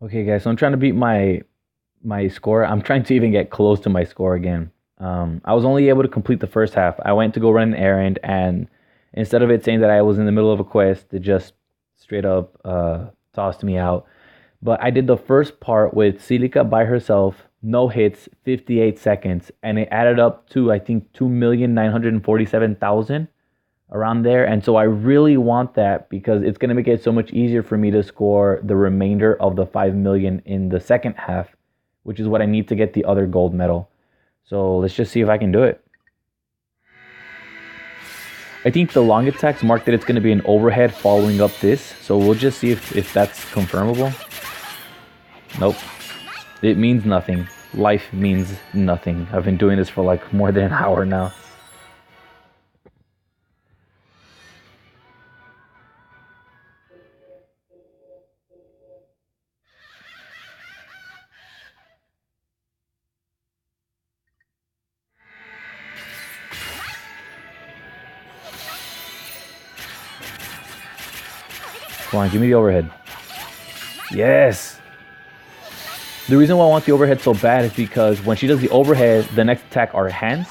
Okay, guys, so I'm trying to beat my score. I'm trying to even get close to my score again. I was only able to complete the first half. I went to go run an errand, and instead of it saying that I was in the middle of a quest, it just straight up tossed me out. But I did the first part with Silica by herself, no hits, 58 seconds, and it added up to I think 2,947,000 around there. And so I really want that because it's going to make it so much easier for me to score the remainder of the 5 million in the second half, which is what I need to get the other gold medal. So let's just see if I can do it. I think the long attacks mark that it's going to be an overhead following up this. So we'll just see if that's confirmable. Nope. It means nothing. Life means nothing. I've been doing this for like more than an hour now. Come on, give me the overhead. Yes! The reason why I want the overhead so bad is because when she does the overhead, the next attack are hands,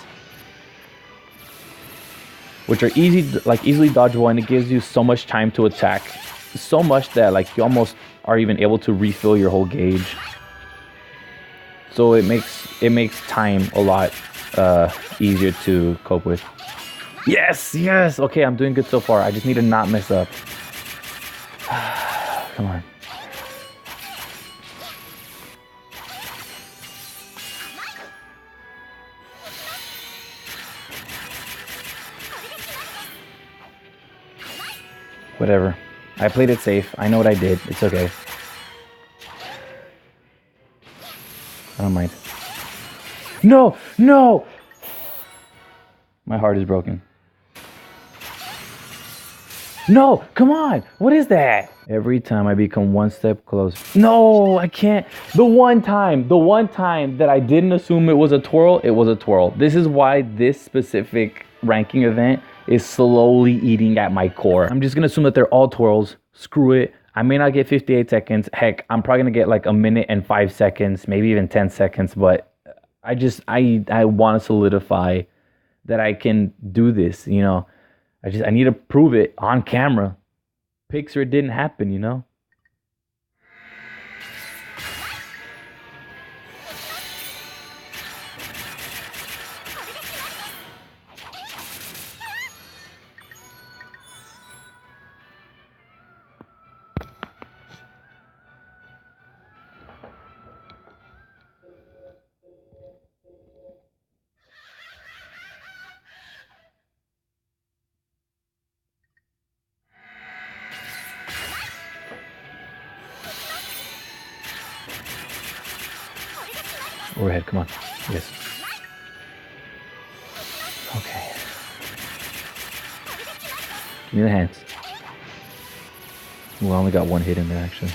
which are easily dodgeable, and it gives you so much time to attack. So much that like you almost are even able to refill your whole gauge. So it makes time a lot easier to cope with. Yes, yes. Okay, I'm doing good so far. I just need to not mess up. Come on. Whatever. I played it safe. I know what I did. It's okay. I don't mind. No! No! My heart is broken. No! Come on! What is that? Every time I become one step closer. No! I can't. The one time that I didn't assume it was a twirl, it was a twirl. This is why this specific ranking event is slowly eating at my core. I'm just gonna assume that they're all twirls. Screw it. I may not get 58 seconds. Heck, I'm probably gonna get like a minute and 5 seconds, maybe even 10 seconds, but I want to solidify that I can do this, you know. I need to prove it on camera. Picks or it didn't happen, you know. Overhead, come on. Yes. Okay. Give me the hands. Well, I only got one hit in there, actually.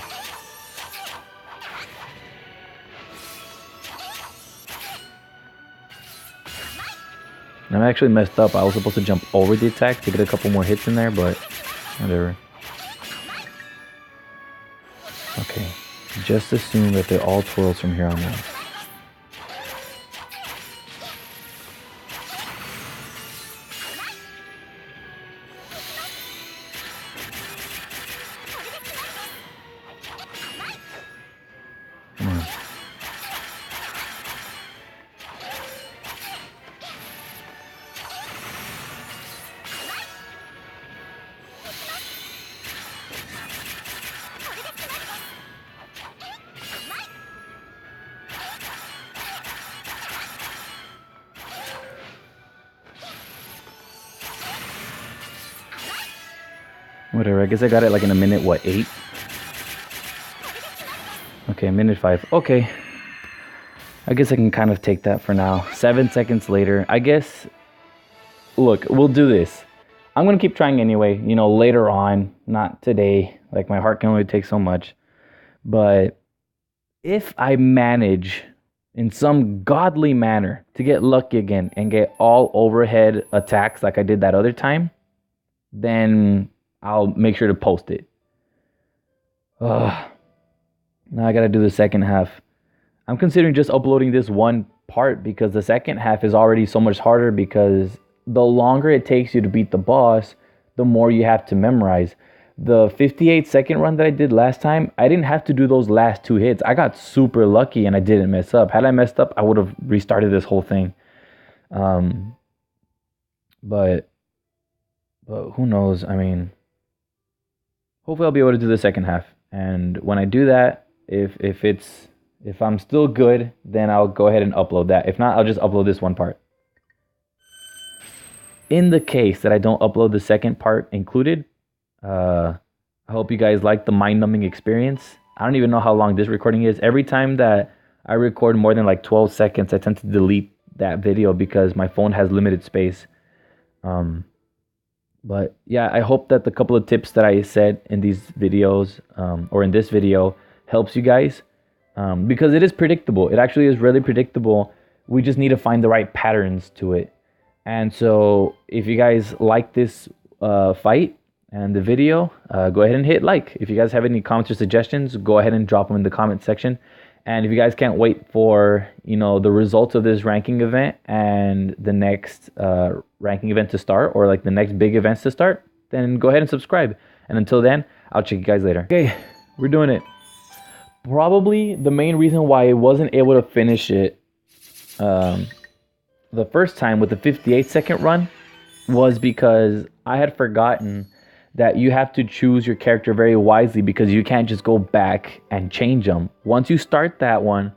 And I'm actually messed up. I was supposed to jump over the attack to get a couple more hits in there, but whatever. Okay. Just assume that they're all twirls from here on out. Whatever, I guess I got it like in a minute, what, 8? Okay, minute 5. Okay. I guess I can kind of take that for now. 7 seconds later. I guess, look, we'll do this. I'm going to keep trying anyway, you know, later on, not today. Like, my heart can only take so much. But if I manage in some godly manner to get lucky again and get all overhead attacks like I did that other time, then I'll make sure to post it. Ugh. Now I gotta do the second half. I'm considering just uploading this one part because the second half is already so much harder because the longer it takes you to beat the boss, the more you have to memorize. The 58-second run that I did last time, I didn't have to do those last 2 hits. I got super lucky and I didn't mess up. Had I messed up, I would have restarted this whole thing. But who knows? I mean, hopefully I'll be able to do the second half. And when I do that, if I'm still good, then I'll go ahead and upload that. If not, I'll just upload this one part. In the case that I don't upload the second part included, I hope you guys like the mind-numbing experience. I don't even know how long this recording is. Every time that I record more than like 12 seconds, I tend to delete that video because my phone has limited space. But yeah, I hope that the couple of tips that I said in these videos, or in this video, helps you guys. Because it is predictable. It actually is really predictable. We just need to find the right patterns to it. And so if you guys like this fight and the video, go ahead and hit like. If you guys have any comments or suggestions, go ahead and drop them in the comment section. And if you guys can't wait for, the results of this ranking event and the next ranking event to start, or like the next big events to start, then go ahead and subscribe. And until then, I'll check you guys later. Okay, we're doing it. Probably the main reason why I wasn't able to finish it the first time with the 58-second run was because I had forgotten that you have to choose your character very wisely because you can't just go back and change them. Once you start that one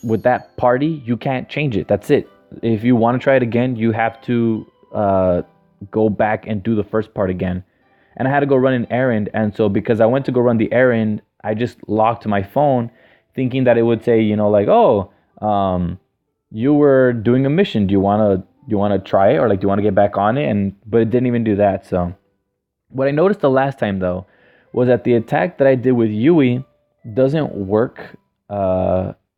with that party, you can't change it. That's it. If you want to try it again, you have to go back and do the first part again. And I had to go run an errand. And so because I went to go run the errand, I just locked my phone thinking that it would say, you were doing a mission. Do you want to try it, or like do you want to get back on it? But it didn't even do that. So what I noticed the last time though was that the attack that I did with Yui doesn't work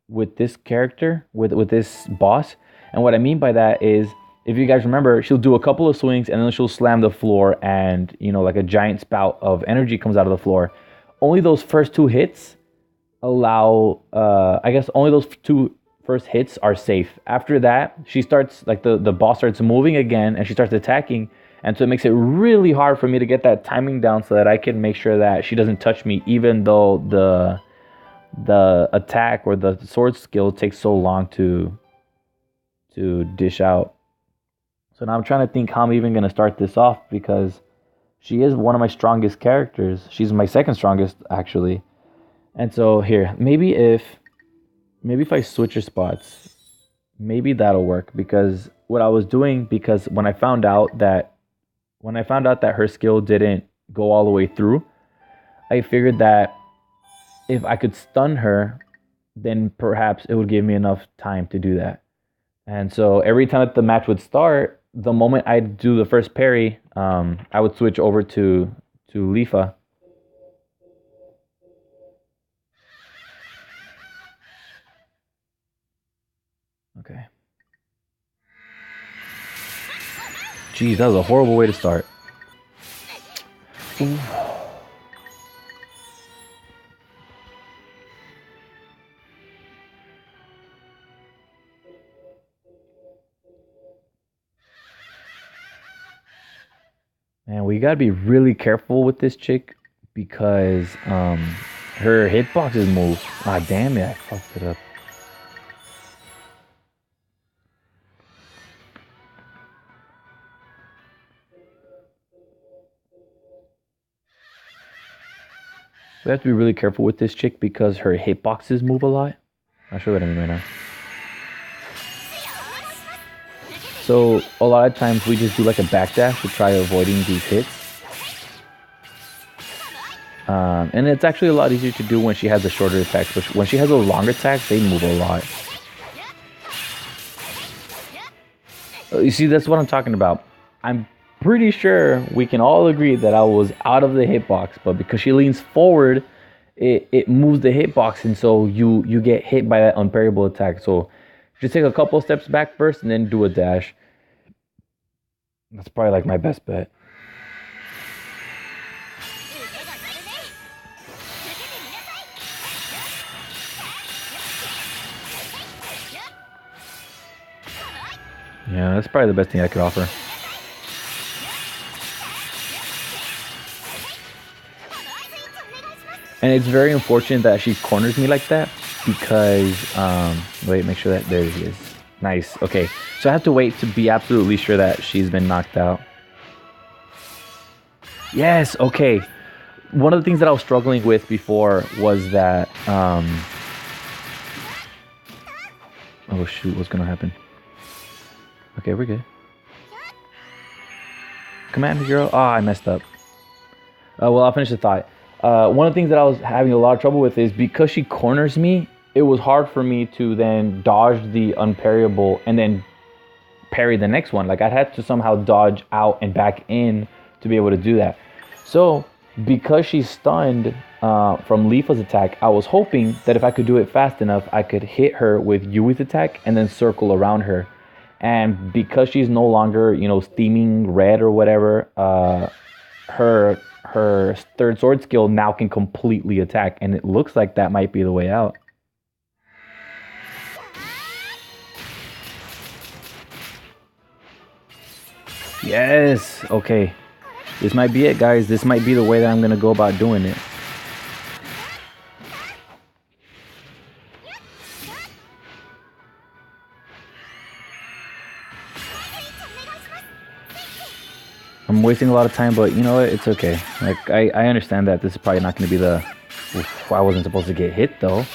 with this character, with this boss. And what I mean by that is, if you guys remember, she'll do a couple of swings and then she'll slam the floor, and like a giant spout of energy comes out of the floor. Only those first 2 hits allow, I guess only those 2 first hits are safe. After that, she starts, like the boss starts moving again and she starts attacking. And so it makes it really hard for me to get that timing down so that I can make sure that she doesn't touch me, even though the attack or the sword skill takes so long to dish out. So now I'm trying to think how I'm even going to start this off, because she is one of my strongest characters. She's my second strongest, actually. And so here, maybe if I switch her spots, maybe that'll work. Because what I was doing, because when I found out that her skill didn't go all the way through, I figured that if I could stun her, then perhaps it would give me enough time to do that. And so every time that the match would start, the moment I'd do the first parry, I would switch over to Lifa. Okay. Jeez, that was a horrible way to start. Ooh. Man, we gotta be really careful with this chick because her hitboxes move. Ah, damn it, I fucked it up. We have to be really careful with this chick because her hitboxes move a lot. I'll show you what I mean right now. So a lot of times we just do like a backdash to try avoiding these hits. And it's actually a lot easier to do when she has the shorter attacks. But when she has those longer attacks, they move a lot. You see, that's what I'm talking about. I'm pretty sure we can all agree that I was out of the hitbox, but because she leans forward, it moves the hitbox, and so you get hit by that unparryable attack. So just take a couple steps back first and then do a dash. That's probably like my best bet. Yeah, that's probably the best thing I could offer. And it's very unfortunate that she corners me like that because, wait, make sure that, there she is. Nice, okay. So I have to wait to be absolutely sure that she's been knocked out. Yes, okay. One of the things that I was struggling with before was that, oh shoot, what's gonna happen? Okay, we're good. Command girl. Oh, I messed up. Well, I'll finish the thought. One of the things that I was having a lot of trouble with is because she corners me, it was hard for me to then dodge the unparryable and then parry the next one. Like I'd have to somehow dodge out and back in to be able to do that. So because she's stunned from Leafa's attack, I was hoping that if I could do it fast enough, I could hit her with Yui's attack and then circle around her. And because she's no longer, you know, steaming red or whatever, her third sword skill now can completely attack, and it looks like that might be the way out. Yes, okay. This might be it, guys. This might be the way that I'm gonna go about doing it. I'm wasting a lot of time, but you know what? It's okay. Like, I understand that this is probably not going to be the... Oof, I wasn't supposed to get hit, though.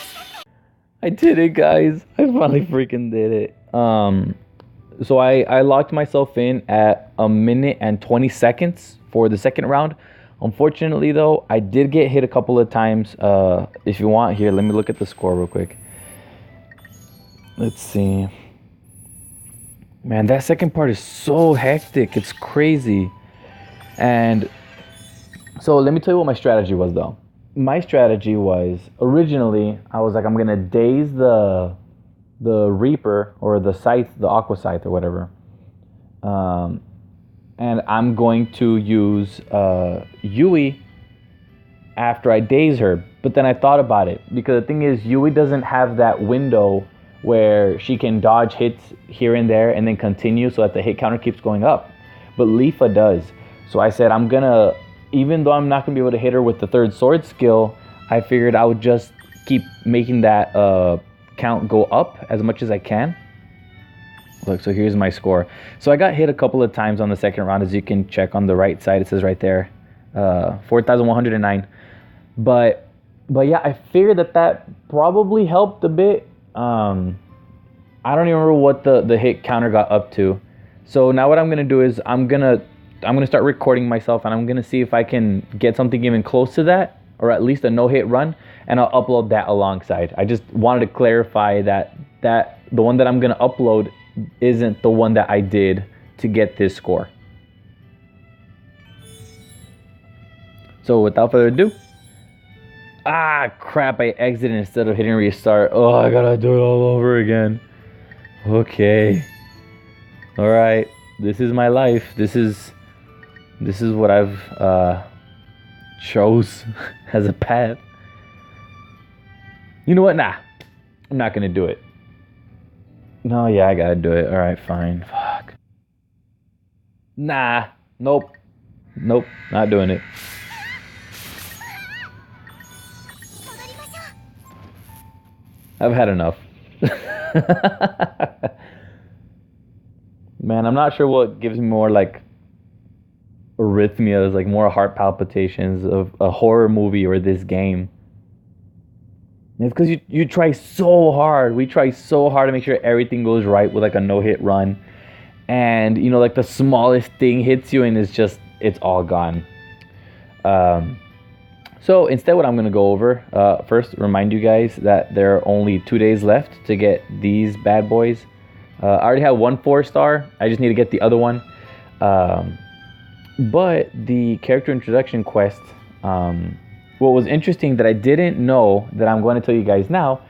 I did it, guys. I finally freaking did it. So I locked myself in at 1 minute and 20 seconds for the second round. Unfortunately, though, I did get hit a couple of times. If you want, here, let me look at the score real quick. Let's see. Man, that second part is so hectic. It's crazy. And so let me tell you what my strategy was, though. My strategy was, originally, I was like, I'm going to daze the Reaper or the Scythe, the Aqua Scythe or whatever. And I'm going to use Yui after I daze her. But then I thought about it, because the thing is, Yui doesn't have that window where she can dodge hits here and there and then continue so that the hit counter keeps going up. But Leafa does. So I said, I'm gonna, even though I'm not gonna be able to hit her with the third sword skill, I figured I would just keep making that count go up as much as I can. Look, so here's my score. So I got hit a couple of times on the second round, as you can check on the right side. It says right there, 4,109. But yeah, I figured that probably helped a bit. I don't even remember what the hit counter got up to. So now what I'm gonna do is I'm gonna start recording myself, and I'm gonna see if I can get something even close to that, or at least a no-hit run, and I'll upload that alongside. I just wanted to clarify that the one that I'm gonna upload isn't the one that I did to get this score. So without further ado, crap, I exited instead of hitting restart. Oh, I gotta do it all over again. Okay. Alright. This is my life. This is what I've chose as a path. You know what? Nah. I'm not gonna do it. No, yeah, I gotta do it. Alright, fine. Fuck. Nah. Nope. Not doing it. I've had enough. Man, I'm not sure what gives me more like arrhythmias, like more heart palpitations of a horror movie or this game. It's because you try so hard. We try so hard to make sure everything goes right with like a no-hit run. And, you know, like the smallest thing hits you and it's all gone. So instead, what I'm going to go over, first remind you guys that there are only 2 days left to get these bad boys. I already have one 4-star. I just need to get the other one. But the character introduction quest what was interesting that I didn't know that I'm going to tell you guys now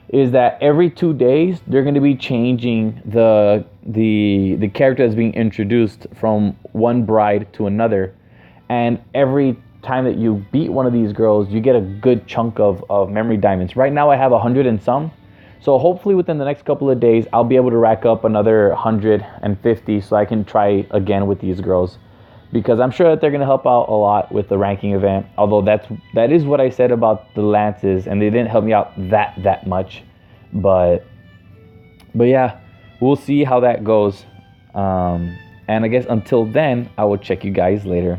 is that every 2 days they're going to be changing the character that's being introduced from one bride to another, and every time that you beat one of these girls, you get a good chunk of memory diamonds. Right now I have 100 and some, so hopefully within the next couple of days I'll be able to rack up another 150 so I can try again with these girls, because I'm sure that they're going to help out a lot with the ranking event. Although that is what I said about the lances, and they didn't help me out that much. But yeah, we'll see how that goes. And I guess until then, I will check you guys later.